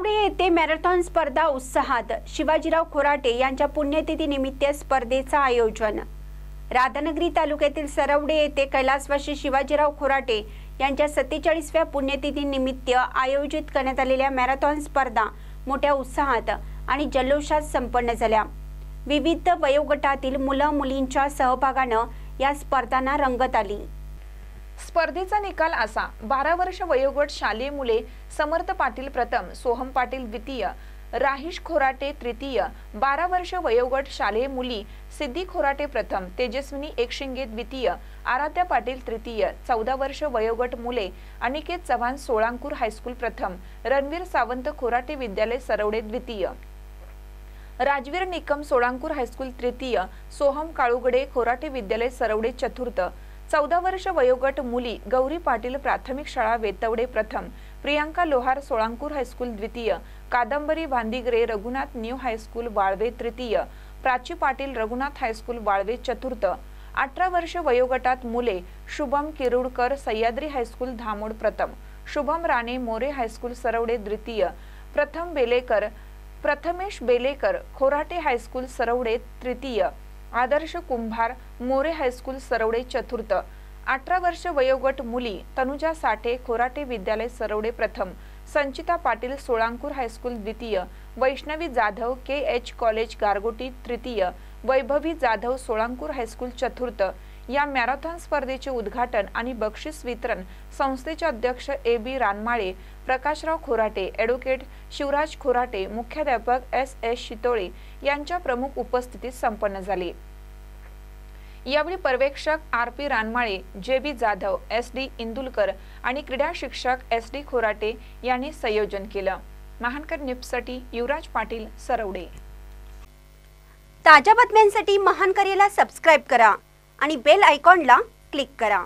सरवडे येथे मॅरेथॉन स्पर्धा उत्साहात। शिवाजीराव खोराटे यांच्या पुण्यतिथी निमित्त स्पर्धेचं आयोजन। राधानगरी तालुक्यातील सरवडे येथे कैलासवासी शिवाजीराव खोराटे यांच्या 47व्या पुण्यतिथी निमित्त आयोजित करण्यात आलेल्या मॅरेथॉन स्पर्धा मोठ्या उत्साहात आणि जल्लोषात संपन्न झाल्या। विविध वयोगटातील मुलं-मुलींच्या सहभागाने या स्पर्धांना रंगत आली। स्पर्धेचा निकाल असा: 12 वर्ष वयोगट शालेय मुले समर्थ पाटील प्रथम, सोहम पाटील द्वितीय, राहिश खोराटे तृतीय। 12 वर्ष वयोगट शालेय मुली सिद्धी खोराटे प्रथम, तेजस्विनी एकशिंगे द्वितीय, आराध्या पाटील तृतीय। 14 वर्ष वयोगट मुले अनिकेत चव्हाण सोळांकुर हायस्कूल प्रथम, रणवीर सावंत खोराटे विद्यालय सरवडे द्वितीय, राजवीर निकम सोळांकुर हायस्कूल तृतीय, सोहम काळुगडे खोराटे विद्यालय सरवडे चतुर्थ। 14 वर्ष वयोगट मुली गौरी पाटील प्राथमिक शाळा वेतवडे प्रथम, प्रियांका लोहार सोळांकुर हायस्कूल द्वितीय, कादंबरी भांदिगरे रघुनाथ न्यू हायस्कूल वाळवे तृतीय, प्राची पाटील रघुनाथ हायस्कूल वाळवे चतुर्थ। 18 वर्ष वयोगटात मुले शुभम किरुडकर सह्याद्री हायस्कूल धामोड प्रथम, शुभम राणे मोरे हायस्कूल सरवडे द्वितीय, प्रथमेश बेलेकर खोराटे हायस्कूल सरवडे तृतीय, आदर्श कुंभार मोरे हायस्कूल सरवडे चतुर्थ। 18 वर्ष वयोगट मुली तनुजा साठे खोराटे विद्यालय सरवडे प्रथम, संचिता पाटील सोळांकुर हायस्कूल द्वितीय, वैष्णवी जाधव KH कॉलेज गारगोटी तृतीय, वैभवी जाधव सोळांकुर हायस्कूल चतुर्थ। या मॅरेथॉन स्पर्धेचे उद्घाटन आणि बक्षीस वितरण संस्थेचे अध्यक्ष AB रानमाळे, प्रकाशराव खोराटे, ॲडव्होकेट शिवराज खोराटे, मुख्याध्यापक SS शितोळे यांच्या प्रमुख उपस्थितीत संपन्न झाले। यावेळी पर्यवेक्षक RP रानमाळे, JB Jadhav, SD Indulkar आणि क्रीडा शिक्षक SD खोराटे यांनी संयोजन केलं। महानकर न्यूजसाठी युवराज पाटील, सरवडे। ताज्या बातम्यांसाठी महानकरेला सबस्क्राइब करा आणि बेल आयकॉनला क्लिक करा।